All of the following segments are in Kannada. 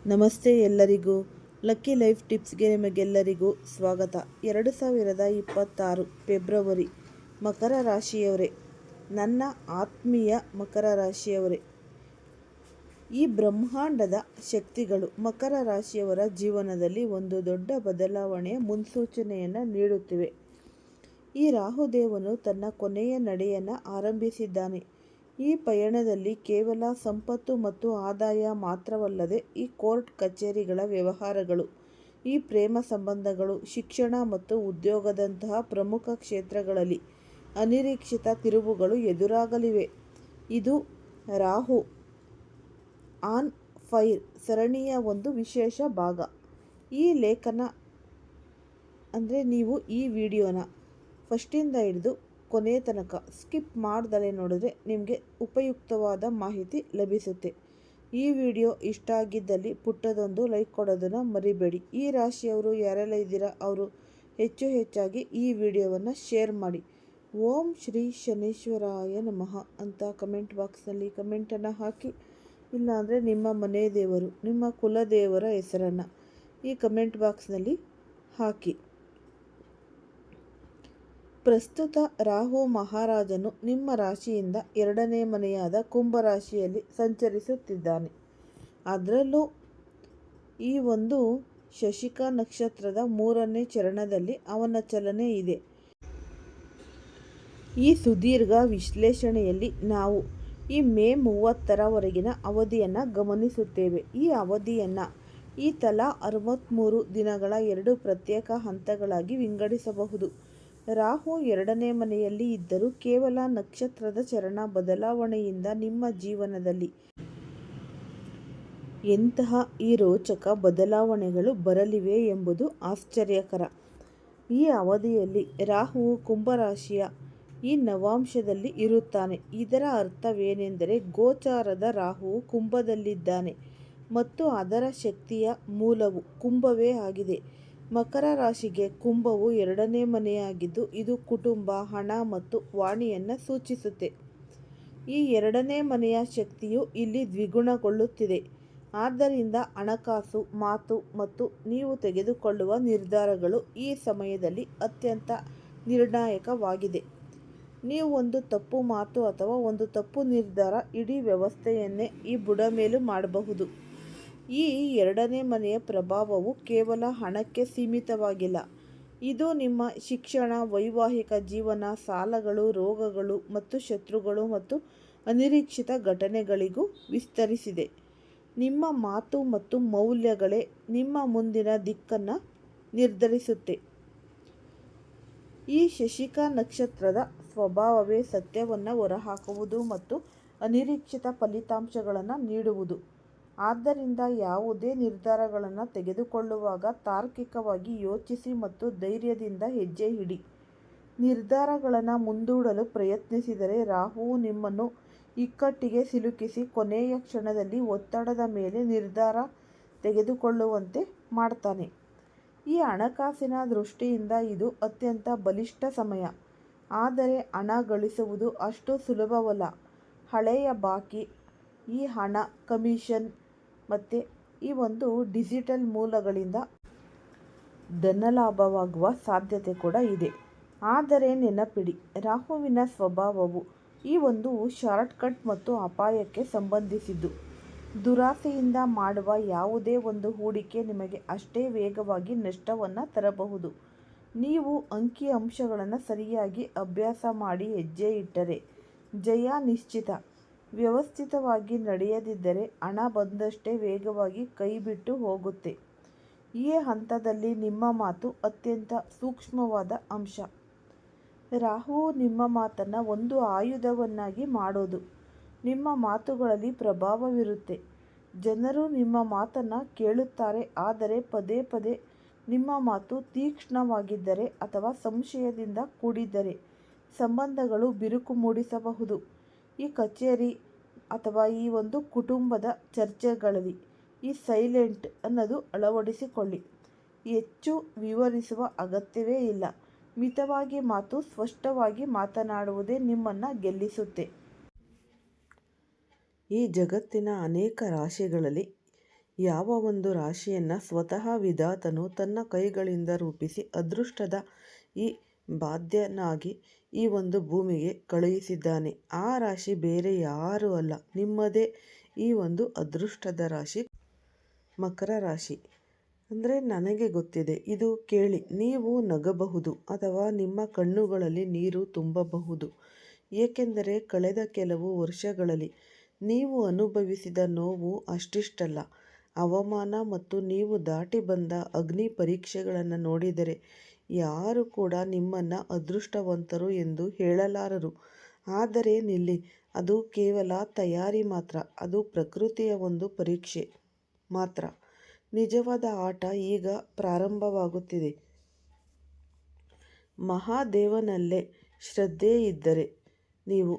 ನಮಸ್ತೆ ಎಲ್ಲರಿಗೂ. ಲಕ್ಕಿ ಲೈಫ್ ಟಿಪ್ಸ್ಗೆ ನಿಮಗೆಲ್ಲರಿಗೂ ಸ್ವಾಗತ. 2026 ಫೆಬ್ರವರಿ. ಮಕರ ರಾಶಿಯವರೇ, ನನ್ನ ಆತ್ಮೀಯ ಮಕರ ರಾಶಿಯವರೇ, ಈ ಬ್ರಹ್ಮಾಂಡದ ಶಕ್ತಿಗಳು ಮಕರ ರಾಶಿಯವರ ಜೀವನದಲ್ಲಿ ಒಂದು ದೊಡ್ಡ ಬದಲಾವಣೆಯ ಮುನ್ಸೂಚನೆಯನ್ನು ನೀಡುತ್ತಿವೆ. ಈ ರಾಹುದೇವನು ತನ್ನ ಕೊನೆಯ ನಡೆಯನ್ನು ಆರಂಭಿಸಿದ್ದಾನೆ. ಈ ಪಯಣದಲ್ಲಿ ಕೇವಲ ಸಂಪತ್ತು ಮತ್ತು ಆದಾಯ ಮಾತ್ರವಲ್ಲದೆ ಈ ಕೋರ್ಟ್ ಕಚೇರಿಗಳ ವ್ಯವಹಾರಗಳು, ಈ ಪ್ರೇಮ ಸಂಬಂಧಗಳು, ಶಿಕ್ಷಣ ಮತ್ತು ಉದ್ಯೋಗದಂತಹ ಪ್ರಮುಖ ಕ್ಷೇತ್ರಗಳಲ್ಲಿ ಅನಿರೀಕ್ಷಿತ ತಿರುವುಗಳು ಎದುರಾಗಲಿವೆ. ಇದು ರಾಹು ಆನ್ ಫೈರ್ ಸರಣಿಯ ಒಂದು ವಿಶೇಷ ಭಾಗ. ಈ ಲೇಖನ ನೀವು ಈ ವಿಡಿಯೋನ ಫಸ್ಟಿಂದ ಹಿಡಿದು ಕೊನೆ ತನಕ ಸ್ಕಿಪ್ ಮಾಡ್ದಲೇ ನೋಡಿದ್ರೆ ನಿಮಗೆ ಉಪಯುಕ್ತವಾದ ಮಾಹಿತಿ ಲಭಿಸುತ್ತೆ. ಈ ವಿಡಿಯೋ ಇಷ್ಟ ಆಗಿದ್ದಲ್ಲಿ ಪುಟ್ಟದೊಂದು ಲೈಕ್ ಕೊಡೋದನ್ನು ಮರಿಬೇಡಿ. ಈ ರಾಶಿಯವರು ಯಾರೆಲ್ಲ ಇದ್ದೀರಾ ಅವರು ಹೆಚ್ಚಾಗಿ ಈ ವಿಡಿಯೋವನ್ನು ಶೇರ್ ಮಾಡಿ. ಓಂ ಶ್ರೀ ಶನೀಶ್ವರಾಯ ನಮಃ ಅಂತ ಕಮೆಂಟ್ ಬಾಕ್ಸ್ನಲ್ಲಿ ಕಮೆಂಟನ್ನು ಹಾಕಿ. ಇಲ್ಲಾಂದರೆ ನಿಮ್ಮ ಮನೆ ದೇವರು, ನಿಮ್ಮ ಕುಲದೇವರ ಹೆಸರನ್ನು ಈ ಕಮೆಂಟ್ ಬಾಕ್ಸ್ನಲ್ಲಿ ಹಾಕಿ. ಪ್ರಸ್ತುತ ರಾಹು ಮಹಾರಾಜನು ನಿಮ್ಮ ರಾಶಿಯಿಂದ 2ನೇ ಮನೆಯಾದ ಕುಂಭರಾಶಿಯಲ್ಲಿ ಸಂಚರಿಸುತ್ತಿದ್ದಾನೆ. ಅದರಲ್ಲೂ ಈ ಒಂದು ಶಶಿಕಾ ನಕ್ಷತ್ರದ 3ನೇ ಚರಣದಲ್ಲಿ ಅವನ ಚಲನೆ ಇದೆ. ಈ ಸುದೀರ್ಘ ವಿಶ್ಲೇಷಣೆಯಲ್ಲಿ ನಾವು ಈ ಮೇ 30ರವರೆಗಿನ ಅವಧಿಯನ್ನು ಗಮನಿಸುತ್ತೇವೆ. ಈ ಅವಧಿಯನ್ನು ತಲಾ 63 ದಿನಗಳ 2 ಪ್ರತ್ಯೇಕ ಹಂತಗಳಾಗಿ ವಿಂಗಡಿಸಬಹುದು. ರಾಹು 2ನೇ ಮನೆಯಲ್ಲಿ ಇದ್ದರೂ ಕೇವಲ ನಕ್ಷತ್ರದ ಚರಣ ಬದಲಾವಣೆಯಿಂದ ನಿಮ್ಮ ಜೀವನದಲ್ಲಿ ಎಂತಹ ಈ ರೋಚಕ ಬದಲಾವಣೆಗಳು ಬರಲಿವೆ ಎಂಬುದು ಆಶ್ಚರ್ಯಕರ. ಈ ಅವಧಿಯಲ್ಲಿ ರಾಹುವು ಕುಂಭರಾಶಿಯ ಈ ನವಾಂಶದಲ್ಲಿ ಇರುತ್ತಾನೆ. ಇದರ ಅರ್ಥವೇನೆಂದರೆ ಗೋಚಾರದ ರಾಹುವು ಕುಂಭದಲ್ಲಿದ್ದಾನೆ ಮತ್ತು ಅದರ ಶಕ್ತಿಯ ಮೂಲವು ಕುಂಭವೇ ಆಗಿದೆ. ಮಕರ ರಾಶಿಗೆ ಕುಂಭವು 2ನೇ ಮನೆಯಾಗಿದ್ದು ಇದು ಕುಟುಂಬ, ಹಣ ಮತ್ತು ವಾಣಿಯನ್ನು ಸೂಚಿಸುತ್ತೆ. ಈ 2ನೇ ಮನೆಯ ಶಕ್ತಿಯು ಇಲ್ಲಿ ದ್ವಿಗುಣಗೊಳ್ಳುತ್ತಿದೆ. ಆದ್ದರಿಂದ ಹಣಕಾಸು, ಮಾತು ಮತ್ತು ನೀವು ತೆಗೆದುಕೊಳ್ಳುವ ನಿರ್ಧಾರಗಳು ಈ ಸಮಯದಲ್ಲಿ ಅತ್ಯಂತ ನಿರ್ಣಾಯಕವಾಗಿದೆ. ನೀವು ಒಂದು ತಪ್ಪು ಮಾತು ಅಥವಾ ಒಂದು ತಪ್ಪು ನಿರ್ಧಾರ ಇಡೀ ವ್ಯವಸ್ಥೆಯನ್ನೇ ಈ ಬುಡಮೇಲು ಮಾಡಬಹುದು. ಈ 2ನೇ ಮನೆಯ ಪ್ರಭಾವವು ಕೇವಲ ಹಣಕ್ಕೆ ಸೀಮಿತವಾಗಿಲ್ಲ. ಇದು ನಿಮ್ಮ ಶಿಕ್ಷಣ, ವೈವಾಹಿಕ ಜೀವನ, ಸಾಲಗಳು, ರೋಗಗಳು ಮತ್ತು ಶತ್ರುಗಳು ಮತ್ತು ಅನಿರೀಕ್ಷಿತ ಘಟನೆಗಳಿಗೂ ವಿಸ್ತರಿಸಿದೆ. ನಿಮ್ಮ ಮಾತು ಮತ್ತು ಮೌಲ್ಯಗಳೇ ನಿಮ್ಮ ಮುಂದಿನ ದಿಕ್ಕನ್ನು ನಿರ್ಧರಿಸುತ್ತೆ. ಈ ಶಶಿಕಾ ನಕ್ಷತ್ರದ ಸ್ವಭಾವವೇ ಸತ್ಯವನ್ನು ಹೊರಹಾಕುವುದು ಮತ್ತು ಅನಿರೀಕ್ಷಿತ ಫಲಿತಾಂಶಗಳನ್ನು ನೀಡುವುದು. ಆದ್ದರಿಂದ ಯಾವುದೇ ನಿರ್ಧಾರಗಳನ್ನು ತೆಗೆದುಕೊಳ್ಳುವಾಗ ತಾರ್ಕಿಕವಾಗಿ ಯೋಚಿಸಿ ಮತ್ತು ಧೈರ್ಯದಿಂದ ಹೆಜ್ಜೆ ಇಡಿ. ನಿರ್ಧಾರಗಳನ್ನು ಮುಂದೂಡಲು ಪ್ರಯತ್ನಿಸಿದರೆ ರಾಹುವು ನಿಮ್ಮನ್ನು ಇಕ್ಕಟ್ಟಿಗೆ ಸಿಲುಕಿಸಿ ಕೊನೆಯ ಕ್ಷಣದಲ್ಲಿ ಒತ್ತಡದ ಮೇಲೆ ನಿರ್ಧಾರ ತೆಗೆದುಕೊಳ್ಳುವಂತೆ ಮಾಡ್ತಾನೆ. ಈ ಹಣಕಾಸಿನ ದೃಷ್ಟಿಯಿಂದ ಇದು ಅತ್ಯಂತ ಬಲಿಷ್ಠ ಸಮಯ. ಆದರೆ ಹಣ ಗಳಿಸುವುದು ಅಷ್ಟು ಸುಲಭವಲ್ಲ. ಹಳೆಯ ಬಾಕಿ, ಈ ಹಣ, ಕಮಿಷನ್ ಮತ್ತು ಈ ಒಂದು ಡಿಜಿಟಲ್ ಮೂಲಗಳಿಂದ ಧನಲಾಭವಾಗುವ ಸಾಧ್ಯತೆ ಕೂಡ ಇದೆ. ಆದರೆ ನೆನಪಿಡಿ, ರಾಹುವಿನ ಸ್ವಭಾವವು ಈ ಒಂದು ಶಾರ್ಟ್ಕಟ್ ಮತ್ತು ಅಪಾಯಕ್ಕೆ ಸಂಬಂಧಿಸಿದ್ದು. ದುರಾಸೆಯಿಂದ ಮಾಡುವ ಯಾವುದೇ ಒಂದು ಹೂಡಿಕೆ ನಿಮಗೆ ಅಷ್ಟೇ ವೇಗವಾಗಿ ನಷ್ಟವನ್ನು ತರಬಹುದು. ನೀವು ಅಂಕಿಅಂಶಗಳನ್ನು ಸರಿಯಾಗಿ ಅಭ್ಯಾಸ ಮಾಡಿ ಹೆಜ್ಜೆ ಇಟ್ಟರೆ ಜಯ ನಿಶ್ಚಿತ. ವ್ಯವಸ್ಥಿತವಾಗಿ ನಡೆಯದಿದ್ದರೆ ಹಣ ಬಂದಷ್ಟೇ ವೇಗವಾಗಿ ಕೈಬಿಟ್ಟು ಹೋಗುತ್ತೆ. ಈ ಹಂತದಲ್ಲಿ ನಿಮ್ಮ ಮಾತು ಅತ್ಯಂತ ಸೂಕ್ಷ್ಮವಾದ ಅಂಶ. ರಾಹುವು ನಿಮ್ಮ ಮಾತನ್ನು ಒಂದು ಆಯುಧವನ್ನಾಗಿ ಮಾಡೋದು. ನಿಮ್ಮ ಮಾತುಗಳಲ್ಲಿ ಪ್ರಭಾವವಿರುತ್ತೆ. ಜನರು ನಿಮ್ಮ ಮಾತನ್ನು ಕೇಳುತ್ತಾರೆ. ಆದರೆ ಪದೇ ಪದೇ ನಿಮ್ಮ ಮಾತು ತೀಕ್ಷ್ಣವಾಗಿದ್ದರೆ ಅಥವಾ ಸಂಶಯದಿಂದ ಕೂಡಿದ್ದರೆ ಸಂಬಂಧಗಳು ಬಿರುಕು ಮೂಡಿಸಬಹುದು. ಈ ಕಚೇರಿ ಅಥವಾ ಈ ಒಂದು ಕುಟುಂಬದ ಚರ್ಚೆಗಳಲ್ಲಿ ಈ ಸೈಲೆಂಟ್ ಅನ್ನೋದು ಅಳವಡಿಸಿಕೊಳ್ಳಿ. ಹೆಚ್ಚು ವಿವರಿಸುವ ಅಗತ್ಯವೇ ಇಲ್ಲ. ಮಿತವಾಗಿ ಮಾತು, ಸ್ಪಷ್ಟವಾಗಿ ಮಾತನಾಡುವುದೇ ನಿಮ್ಮನ್ನು ಗೆಲ್ಲಿಸುತ್ತೆ. ಈ ಜಗತ್ತಿನ ಅನೇಕ ರಾಶಿಗಳಲ್ಲಿ ಯಾವ ಒಂದು ರಾಶಿಯನ್ನು ಸ್ವತಃ ವಿಧಾತನು ತನ್ನ ಕೈಗಳಿಂದ ರೂಪಿಸಿ ಅದೃಷ್ಟದ ಈ ಬಾಧ್ಯನಾಗಿ ಈ ಒಂದು ಭೂಮಿಗೆ ಕಳುಹಿಸಿದ್ದಾನೆ. ಆ ರಾಶಿ ಬೇರೆ ಯಾರೂ ಅಲ್ಲ, ನಿಮ್ಮದೇ ಈ ಒಂದು ಅದೃಷ್ಟದ ರಾಶಿ ಮಕರ ರಾಶಿ. ಅಂದರೆ ನನಗೆ ಗೊತ್ತಿದೆ, ಇದು ಕೇಳಿ ನೀವು ನಗಬಹುದು ಅಥವಾ ನಿಮ್ಮ ಕಣ್ಣುಗಳಲ್ಲಿ ನೀರು ತುಂಬಬಹುದು. ಏಕೆಂದರೆ ಕಳೆದ ಕೆಲವು ವರ್ಷಗಳಲ್ಲಿ ನೀವು ಅನುಭವಿಸಿದ ನೋವು ಅಷ್ಟಿಷ್ಟಲ್ಲ. ಅವಮಾನ ಮತ್ತು ನೀವು ದಾಟಿ ಬಂದ ಅಗ್ನಿ ಪರೀಕ್ಷೆಗಳನ್ನು ನೋಡಿದರೆ ಯಾರು ಕೂಡ ನಿಮ್ಮನ್ನು ಅದೃಷ್ಟವಂತರು ಎಂದು ಹೇಳಲಾರರು. ಆದರೆ ನಿಲ್ಲಿ, ಅದು ಕೇವಲ ತಯಾರಿ ಮಾತ್ರ, ಅದು ಪ್ರಕೃತಿಯ ಒಂದು ಪರೀಕ್ಷೆ ಮಾತ್ರ. ನಿಜವಾದ ಆಟ ಈಗ ಪ್ರಾರಂಭವಾಗುತ್ತಿದೆ. ಮಹಾದೇವನಲ್ಲೇ ಶ್ರದ್ಧೆ ಇದ್ದರೆ ನೀವು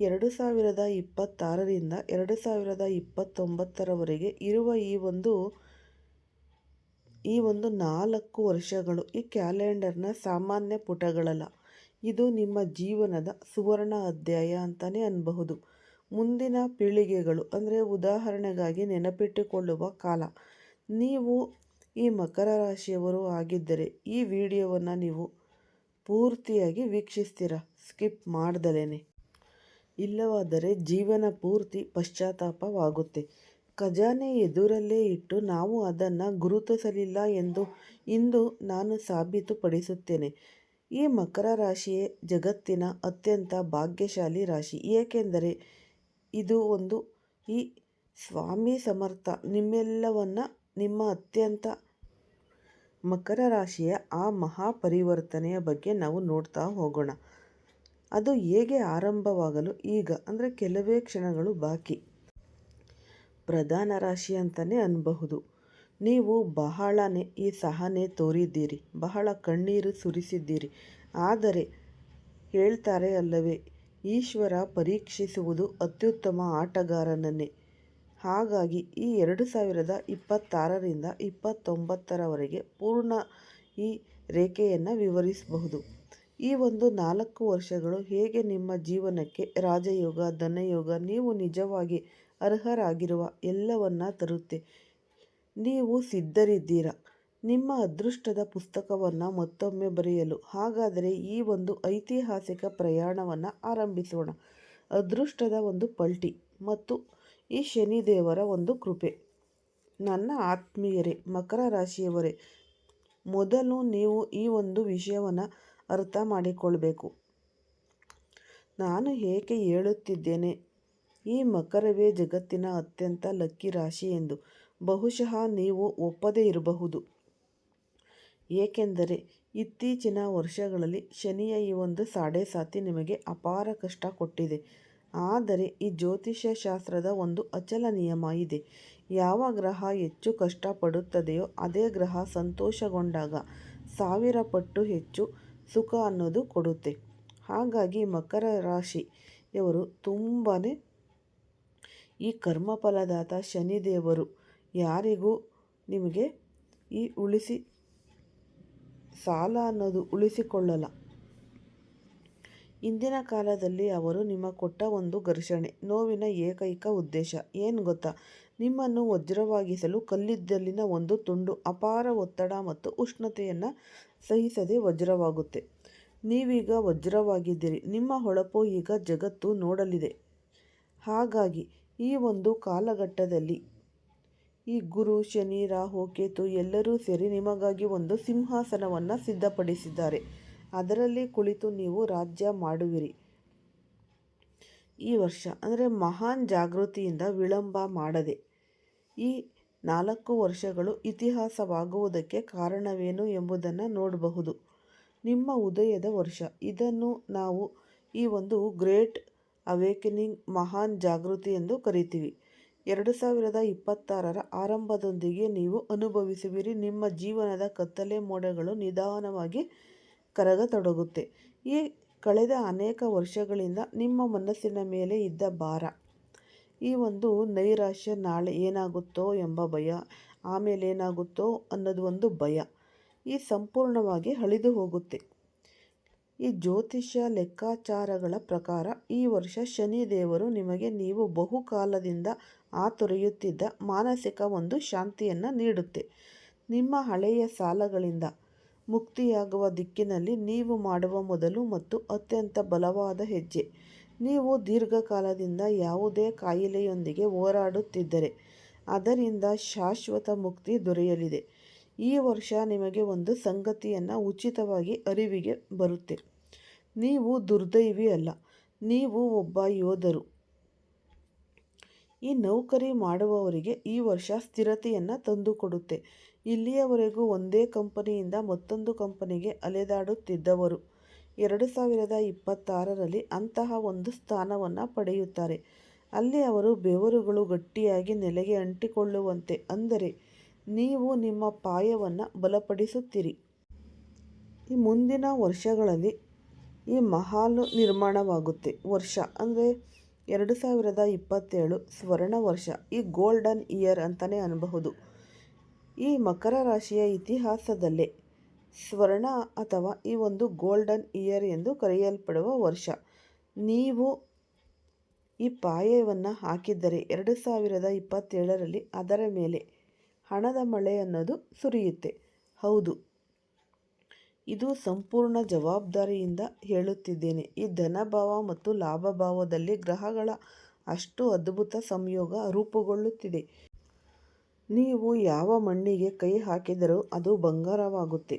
2026ರಿಂದ 2029ರವರೆಗೆ ಇರುವ ಈ ಒಂದು 4 ವರ್ಷಗಳು ಈ ಕ್ಯಾಲೆಂಡರ್ನ ಸಾಮಾನ್ಯ ಪುಟಗಳಲ್ಲ. ಇದು ನಿಮ್ಮ ಜೀವನದ ಸುವರ್ಣ ಅಧ್ಯಾಯ ಅಂತಲೇ ಅನ್ನಬಹುದು. ಮುಂದಿನ ಪೀಳಿಗೆಗಳು ಅಂದರೆ ಉದಾಹರಣೆಗಾಗಿ ನೆನಪಿಟ್ಟುಕೊಳ್ಳುವ ಕಾಲ. ನೀವು ಈ ಮಕರ ರಾಶಿಯವರು ಆಗಿದ್ದರೆ ಈ ವಿಡಿಯೋವನ್ನು ನೀವು ಪೂರ್ತಿಯಾಗಿ ವೀಕ್ಷಿಸ್ತೀರಾ, ಸ್ಕಿಪ್ ಮಾಡ್ದಲೇ. ಇಲ್ಲವಾದರೆ ಜೀವನ ಪೂರ್ತಿ ಪಶ್ಚಾತ್ತಾಪವಾಗುತ್ತೆ. ಖಜಾನೆ ಎದುರಲ್ಲೇ ಇಟ್ಟು ನಾವು ಅದನ್ನು ಗುರುತಿಸಲಿಲ್ಲ ಎಂದು ಇಂದು ನಾನು ಸಾಬೀತುಪಡಿಸುತ್ತೇನೆ. ಈ ಮಕರ ರಾಶಿಯೇ ಜಗತ್ತಿನ ಅತ್ಯಂತ ಭಾಗ್ಯಶಾಲಿ ರಾಶಿ. ಏಕೆಂದರೆ ಇದು ಈ ಸ್ವಾಮಿ ಸಮರ್ಥ ನಿಮ್ಮೆಲ್ಲವನ್ನ ನಿಮ್ಮ ಅತ್ಯಂತ ಮಕರ ರಾಶಿಯ ಆ ಮಹಾಪರಿವರ್ತನೆಯ ಬಗ್ಗೆ ನಾವು ನೋಡ್ತಾ ಹೋಗೋಣ. ಅದು ಹೇಗೆ ಆರಂಭವಾಗಲು ಈಗ ಅಂದರೆ ಕೆಲವೇ ಕ್ಷಣಗಳು ಬಾಕಿ. ಪ್ರಧಾನ ರಾಶಿ ಅಂತಲೇ ಅನ್ನಬಹುದು. ನೀವು ಬಹಳನೇ ಈ ಸಹನೆ ತೋರಿದ್ದೀರಿ, ಬಹಳ ಕಣ್ಣೀರು ಸುರಿಸಿದ್ದೀರಿ. ಆದರೆ ಹೇಳ್ತಾರೆ ಅಲ್ಲವೇ, ಈಶ್ವರ ಪರೀಕ್ಷಿಸುವುದು ಅತ್ಯುತ್ತಮ ಆಟಗಾರನನ್ನೇ. ಹಾಗಾಗಿ ಈ 2026ರಿಂದ 2029ರವರೆಗೆ ಪೂರ್ಣ ಈ ರೇಖೆಯನ್ನು ವಿವರಿಸಬಹುದು. ಈ ಒಂದು 4 ವರ್ಷಗಳು ಹೇಗೆ ನಿಮ್ಮ ಜೀವನಕ್ಕೆ ರಾಜಯೋಗ, ಧನಯೋಗ, ನೀವು ನಿಜವಾಗಿ ಅರ್ಹರಾಗಿರುವ ಎಲ್ಲವನ್ನ ತರುತ್ತೆ. ನೀವು ಸಿದ್ಧರಿದ್ದೀರಾ ನಿಮ್ಮ ಅದೃಷ್ಟದ ಪುಸ್ತಕವನ್ನು ಮತ್ತೊಮ್ಮೆ ಬರೆಯಲು? ಹಾಗಾದರೆ ಈ ಒಂದು ಐತಿಹಾಸಿಕ ಪ್ರಯಾಣವನ್ನು ಆರಂಭಿಸೋಣ. ಅದೃಷ್ಟದ ಒಂದು ಪಲ್ಟಿ ಮತ್ತು ಈ ಶನಿದೇವರ ಒಂದು ಕೃಪೆ. ನನ್ನ ಆತ್ಮೀಯರೇ, ಮಕರ ರಾಶಿಯವರೇ, ಮೊದಲು ನೀವು ಈ ಒಂದು ವಿಷಯವನ್ನು ಅರ್ಥ ಮಾಡಿಕೊಳ್ಬೇಕು. ನಾನು ಏಕೆ ಹೇಳುತ್ತಿದ್ದೇನೆ ಈ ಮಕರವೇ ಜಗತ್ತಿನ ಅತ್ಯಂತ ಲಕ್ಕಿ ರಾಶಿ ಎಂದು? ಬಹುಶಃ ನೀವು ಒಪ್ಪದೇ ಇರಬಹುದು. ಏಕೆಂದರೆ ಇತ್ತೀಚಿನ ವರ್ಷಗಳಲ್ಲಿ ಶನಿಯ ಈ ಒಂದು ಸಾಡೆ-ಸಾತಿ ನಿಮಗೆ ಅಪಾರ ಕಷ್ಟ ಕೊಟ್ಟಿದೆ. ಆದರೆ ಈ ಜ್ಯೋತಿಷ್ಯ ಶಾಸ್ತ್ರದ ಒಂದು ಅಚಲ ನಿಯಮ ಇದೆ. ಯಾವ ಗ್ರಹ ಹೆಚ್ಚು ಕಷ್ಟಪಡುತ್ತದೆಯೋ ಅದೇ ಗ್ರಹ ಸಂತೋಷಗೊಂಡಾಗ 1000 ಪಟ್ಟು ಹೆಚ್ಚು ಸುಖ ಅನ್ನೋದು ಕೊಡುತ್ತೆ. ಹಾಗಾಗಿ ಮಕರ ರಾಶಿಯವರು ತುಂಬಾ ಈ ಕರ್ಮಫಲದಾತ ಶನಿದೇವರು ಯಾರಿಗೂ ನಿಮಗೆ ಈ ಸಾಲ ಅನ್ನೋದು ಉಳಿಸಿಕೊಳ್ಳಲ್ಲ. ಇಂದಿನ ಕಾಲದಲ್ಲಿ ಅವರು ನಿಮ್ಮ ಕೊಟ್ಟ ಒಂದು ಘರ್ಷಣೆ, ನೋವಿನ ಏಕೈಕ ಉದ್ದೇಶ ಏನು ಗೊತ್ತಾ? ನಿಮ್ಮನ್ನು ವಜ್ರವಾಗಿಸಲು. ಕಲ್ಲಿದ್ದಲಿನ ಒಂದು ತುಂಡು ಅಪಾರ ಒತ್ತಡ ಮತ್ತು ಉಷ್ಣತೆಯನ್ನು ಸಹಿಸದೆ ವಜ್ರವಾಗುತ್ತೆ. ನೀವೀಗ ವಜ್ರವಾಗಿದ್ದೀರಿ. ನಿಮ್ಮ ಹೊಳಪು ಈಗ ಜಗತ್ತು ನೋಡಲಿದೆ. ಹಾಗಾಗಿ ಈ ಒಂದು ಕಾಲಘಟ್ಟದಲ್ಲಿ ಈ ಗುರು, ಶನಿ, ರಾಹು, ಕೇತು ಎಲ್ಲರೂ ಸೇರಿ ನಿಮಗಾಗಿ ಒಂದು ಸಿಂಹಾಸನವನ್ನು ಸಿದ್ಧಪಡಿಸಿದ್ದಾರೆ. ಅದರಲ್ಲಿ ಕುಳಿತು ನೀವು ರಾಜ್ಯ ಮಾಡುವಿರಿ. ಈ ವರ್ಷ ಅಂದರೆ ಮಹಾನ್ ಜಾಗೃತಿಯಿಂದ ವಿಳಂಬ ಮಾಡದೆ ಈ 4 ವರ್ಷಗಳು ಇತಿಹಾಸವಾಗುವುದಕ್ಕೆ ಕಾರಣವೇನು ಎಂಬುದನ್ನು ನೋಡಬಹುದು. ನಿಮ್ಮ ಉದಯದ ವರ್ಷ. ಇದನ್ನು ನಾವು ಈ ಒಂದು ಗ್ರೇಟ್ ಅವೇಕೆನಿಂಗ್, ಮಹಾನ್ ಜಾಗೃತಿ ಎಂದು ಕರಿತೀವಿ. 2026ರ ಆರಂಭದೊಂದಿಗೆ ನೀವು ಅನುಭವಿಸುವಿರಿ. ನಿಮ್ಮ ಜೀವನದ ಕತ್ತಲೆ ಮೋಡಗಳು ನಿಧಾನವಾಗಿ ಕರಗತೊಡಗುತ್ತೆ. ಈ ಕಳೆದ ಅನೇಕ ವರ್ಷಗಳಿಂದ ನಿಮ್ಮ ಮನಸ್ಸಿನ ಮೇಲೆ ಇದ್ದ ಭಾರ, ಈ ಒಂದು ನೈರಾಶ್ಯ, ನಾಳೆ ಏನಾಗುತ್ತೋ ಎಂಬ ಭಯ, ಆಮೇಲೆ ಏನಾಗುತ್ತೋ ಅನ್ನೋದು ಒಂದು ಭಯ, ಈ ಸಂಪೂರ್ಣವಾಗಿ ಅಳಿದು ಹೋಗುತ್ತೆ. ಈ ಜ್ಯೋತಿಷ್ಯ ಲೆಕ್ಕಾಚಾರಗಳ ಪ್ರಕಾರ ಈ ವರ್ಷ ಶನಿ ದೇವರು ನಿಮಗೆ ನೀವು ಬಹುಕಾಲದಿಂದ ಆತೊರೆಯುತ್ತಿದ್ದ ಮಾನಸಿಕ ಒಂದು ಶಾಂತಿಯನ್ನು ನೀಡುತ್ತೆ. ನಿಮ್ಮ ಹಳೆಯ ಸಾಲಗಳಿಂದ ಮುಕ್ತಿಯಾಗುವ ದಿಕ್ಕಿನಲ್ಲಿ ನೀವು ಮಾಡುವ ಮೊದಲು ಮತ್ತು ಅತ್ಯಂತ ಬಲವಾದ ಹೆಜ್ಜೆ. ನೀವು ದೀರ್ಘಕಾಲದಿಂದ ಯಾವುದೇ ಕಾಯಿಲೆಯೊಂದಿಗೆ ಹೋರಾಡುತ್ತಿದ್ದರೆ ಅದರಿಂದ ಶಾಶ್ವತ ಮುಕ್ತಿ ದೊರೆಯಲಿದೆ. ಈ ವರ್ಷ ನಿಮಗೆ ಒಂದು ಸಂಗತಿಯನ್ನು ಉಚಿತವಾಗಿ ಅರಿವಿಗೆ ಬರುತ್ತೆ. ನೀವು ದುರ್ದೈವಿ ಅಲ್ಲ, ನೀವು ಒಬ್ಬ ಯೋಧರು. ಈ ನೌಕರಿ ಮಾಡುವವರಿಗೆ ಈ ವರ್ಷ ಸ್ಥಿರತೆಯನ್ನು ತಂದುಕೊಡುತ್ತೆ. ಇಲ್ಲಿಯವರೆಗೂ ಒಂದೇ ಕಂಪನಿಯಿಂದ ಮತ್ತೊಂದು ಕಂಪನಿಗೆ ಅಲೆದಾಡುತ್ತಿದ್ದವರು 2026ರಲ್ಲಿ ಅಂತಹ ಒಂದು ಸ್ಥಾನವನ್ನು ಪಡೆಯುತ್ತಾರೆ. ಅಲ್ಲಿ ಅವರು ಬೆವರುಗಳು ಗಟ್ಟಿಯಾಗಿ ನೆಲೆಗೆ ಅಂಟಿಕೊಳ್ಳುವಂತೆ, ಅಂದರೆ ನೀವು ನಿಮ್ಮ ಪಾಯವನ್ನು ಬಲಪಡಿಸುತ್ತೀರಿ. ಈ ಮುಂದಿನ ವರ್ಷಗಳಲ್ಲಿ ಈ ಮಹಾಲು ನಿರ್ಮಾಣವಾಗುತ್ತೆ. ವರ್ಷ ಅಂದರೆ 2027 ಸ್ವರ್ಣ ವರ್ಷ, ಈ ಗೋಲ್ಡನ್ ಇಯರ್ ಅಂತಲೇ ಅನ್ನಬಹುದು. ಈ ಮಕರ ರಾಶಿಯ ಇತಿಹಾಸದಲ್ಲೇ ಸ್ವರ್ಣ ಅಥವಾ ಈ ಒಂದು ಗೋಲ್ಡನ್ ಇಯರ್ ಎಂದು ಕರೆಯಲ್ಪಡುವ ವರ್ಷ. ನೀವು ಈ ಪಾಯವನ್ನು ಹಾಕಿದ್ದರೆ 2027ರಲ್ಲಿ ಅದರ ಮೇಲೆ ಹಣದ ಮಳೆ ಅನ್ನೋದು ಸುರಿಯುತ್ತೆ. ಹೌದು, ಇದು ಸಂಪೂರ್ಣ ಜವಾಬ್ದಾರಿಯಿಂದ ಹೇಳುತ್ತಿದ್ದೇನೆ. ಈ ಧನಭಾವ ಮತ್ತು ಲಾಭಭಾವದಲ್ಲಿ ಗ್ರಹಗಳ ಅಷ್ಟು ಅದ್ಭುತ ಸಂಯೋಗ ರೂಪುಗೊಳ್ಳುತ್ತಿದೆ. ನೀವು ಯಾವ ಮಣ್ಣಿಗೆ ಕೈ ಹಾಕಿದರೂ ಅದು ಬಂಗಾರವಾಗುತ್ತೆ.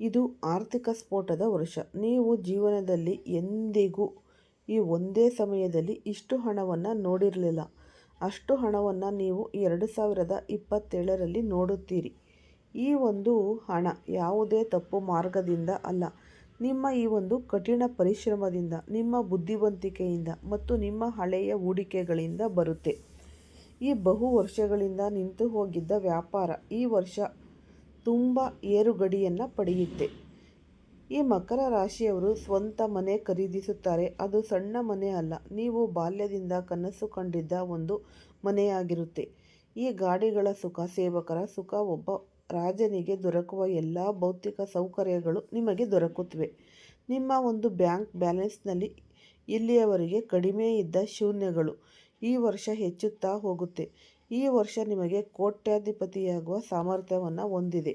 ಇದು ಆರ್ಥಿಕ ಸ್ಫೋಟದ ವರ್ಷ. ನೀವು ಜೀವನದಲ್ಲಿ ಎಂದಿಗೂ ಈ ಒಂದೇ ಸಮಯದಲ್ಲಿ ಇಷ್ಟು ಹಣವನ್ನು ನೋಡಿರಲಿಲ್ಲ. ಅಷ್ಟು ಹಣವನ್ನು ನೀವು 2027ರಲ್ಲಿ ನೋಡುತ್ತೀರಿ. ಈ ಒಂದು ಹಣ ಯಾವುದೇ ತಪ್ಪು ಮಾರ್ಗದಿಂದ ಅಲ್ಲ, ನಿಮ್ಮ ಈ ಒಂದು ಕಠಿಣ ಪರಿಶ್ರಮದಿಂದ, ನಿಮ್ಮ ಬುದ್ಧಿವಂತಿಕೆಯಿಂದ ಮತ್ತು ನಿಮ್ಮ ಹಳೆಯ ಹೂಡಿಕೆಗಳಿಂದ ಬರುತ್ತೆ. ಈ ಬಹು ವರ್ಷಗಳಿಂದ ನಿಂತು ಹೋಗಿದ್ದ ವ್ಯಾಪಾರ ಈ ವರ್ಷ ತುಂಬ ಏರುಗಡಿಯನ್ನು ಪಡೆಯುತ್ತೆ. ಈ ಮಕರ ರಾಶಿಯವರು ಸ್ವಂತ ಮನೆ ಖರೀದಿಸುತ್ತಾರೆ. ಅದು ಸಣ್ಣ ಮನೆ ಅಲ್ಲ, ನೀವು ಬಾಲ್ಯದಿಂದ ಕನಸು ಕಂಡಿದ್ದ ಒಂದು ಮನೆಯಾಗಿರುತ್ತೆ. ಈ ಗಾಡಿಗಳ ಸುಖ, ಸೇವಕರ ಸುಖ, ಒಬ್ಬ ರಾಜನಿಗೆ ದೊರಕುವ ಎಲ್ಲ ಭೌತಿಕ ಸೌಕರ್ಯಗಳು ನಿಮಗೆ ದೊರಕುತ್ತವೆ. ನಿಮ್ಮ ಒಂದು ಬ್ಯಾಂಕ್ ಬ್ಯಾಲೆನ್ಸ್ನಲ್ಲಿ ಇಲ್ಲಿಯವರೆಗೆ ಕಡಿಮೆ ಇದ್ದ ಶೂನ್ಯಗಳು ಈ ವರ್ಷ ಹೆಚ್ಚುತ್ತಾ ಹೋಗುತ್ತೆ. ಈ ವರ್ಷ ನಿಮಗೆ ಕೋಟ್ಯಾಧಿಪತಿಯಾಗುವ ಸಾಮರ್ಥ್ಯವನ್ನು ಹೊಂದಿದೆ.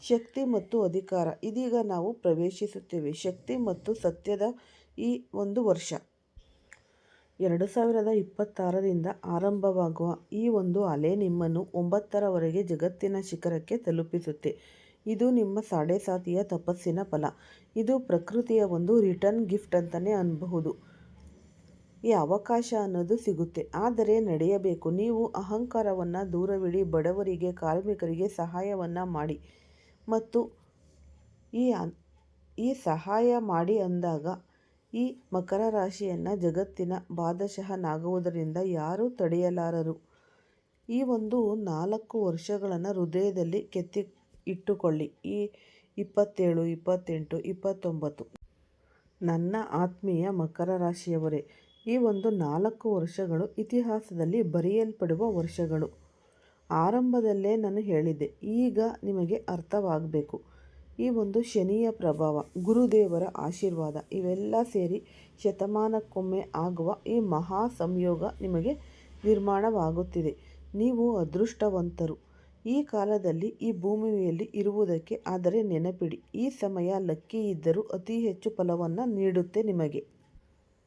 ಶಕ್ತಿ ಮತ್ತು ಅಧಿಕಾರ. ಇದೀಗ ನಾವು ಪ್ರವೇಶಿಸುತ್ತೇವೆ ಶಕ್ತಿ ಮತ್ತು ಸತ್ಯದ ಈ ಒಂದು ವರ್ಷ. 2026ರಿಂದ ಆರಂಭವಾಗುವ ಈ ಒಂದು ಅಲೆ ನಿಮ್ಮನ್ನು 9ರವರೆಗೆ ಜಗತ್ತಿನ ಶಿಖರಕ್ಕೆ ತಲುಪಿಸುತ್ತೆ. ಇದು ನಿಮ್ಮ ಸಾಡೆಸಾತಿಯ ತಪಸ್ಸಿನ ಫಲ. ಇದು ಪ್ರಕೃತಿಯ ಒಂದು ರಿಟರ್ನ್ ಗಿಫ್ಟ್ ಅಂತಲೇ ಅನ್ನಬಹುದು. ಈ ಅವಕಾಶ ಅನ್ನೋದು ಸಿಗುತ್ತೆ, ಆದರೆ ನಡೆಯಬೇಕು. ನೀವು ಅಹಂಕಾರವನ್ನು ದೂರವಿಡಿ, ಬಡವರಿಗೆ, ಕಾರ್ಮಿಕರಿಗೆ ಸಹಾಯವನ್ನು ಮಾಡಿ. ಮತ್ತು ಈ ಸಹಾಯ ಮಾಡಿ ಅಂದಾಗ ಈ ಮಕರ ರಾಶಿಯನ್ನು ಜಗತ್ತಿನ ಬಾದಶಹನಾಗುವುದರಿಂದ ಯಾರೂ ತಡೆಯಲಾರರು. ಈ ಒಂದು 4 ವರ್ಷಗಳನ್ನು ಹೃದಯದಲ್ಲಿ ಕೆತ್ತಿ ಇಟ್ಟುಕೊಳ್ಳಿ. ಈ 27, 28, 29. ನನ್ನ ಆತ್ಮೀಯ ಮಕರ ರಾಶಿಯವರೇ, ಈ ಒಂದು 4 ವರ್ಷಗಳು ಇತಿಹಾಸದಲ್ಲಿ ಬರೆಯಲ್ಪಡುವ ವರ್ಷಗಳು. ಆರಂಭದಲ್ಲೇ ನಾನು ಹೇಳಿದ್ದೆ, ಈಗ ನಿಮಗೆ ಅರ್ಥವಾಗಬೇಕು. ಈ ಒಂದು ಶನಿಯ ಪ್ರಭಾವ, ಗುರುದೇವರ ಆಶೀರ್ವಾದ ಇವೆಲ್ಲ ಸೇರಿ ಶತಮಾನಕ್ಕೊಮ್ಮೆ ಆಗುವ ಈ ಮಹಾ ಸಂಯೋಗ ನಿಮಗೆ ನಿರ್ಮಾಣವಾಗುತ್ತಿದೆ. ನೀವು ಅದೃಷ್ಟವಂತರು ಈ ಕಾಲದಲ್ಲಿ ಈ ಭೂಮಿಯಲ್ಲಿ ಇರುವುದಕ್ಕೆ. ಆದರೆ ನೆನಪಿಡಿ, ಈ ಸಮಯ ಲಕ್ಕಿ ಇದ್ದರೂ ಅತಿ ಹೆಚ್ಚು ಫಲವನ್ನು ನೀಡುತ್ತೆ ನಿಮಗೆ.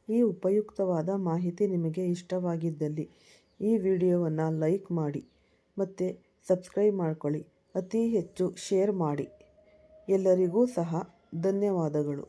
ಈ ಉಪಯುಕ್ತವಾದ ಮಾಹಿತಿ ನಿಮಗೆ ಇಷ್ಟವಾಗಿದ್ದಲ್ಲಿ ಈ ವಿಡಿಯೋವನ್ನು ಲೈಕ್ ಮಾಡಿ ಮತ್ತು ಸಬ್ಸ್ಕ್ರೈಬ್ ಮಾಡ್ಕೊಳ್ಳಿ. ಅತಿ ಹೆಚ್ಚು ಶೇರ್ ಮಾಡಿ. ಎಲ್ಲರಿಗೂ ಸಹ ಧನ್ಯವಾದಗಳು.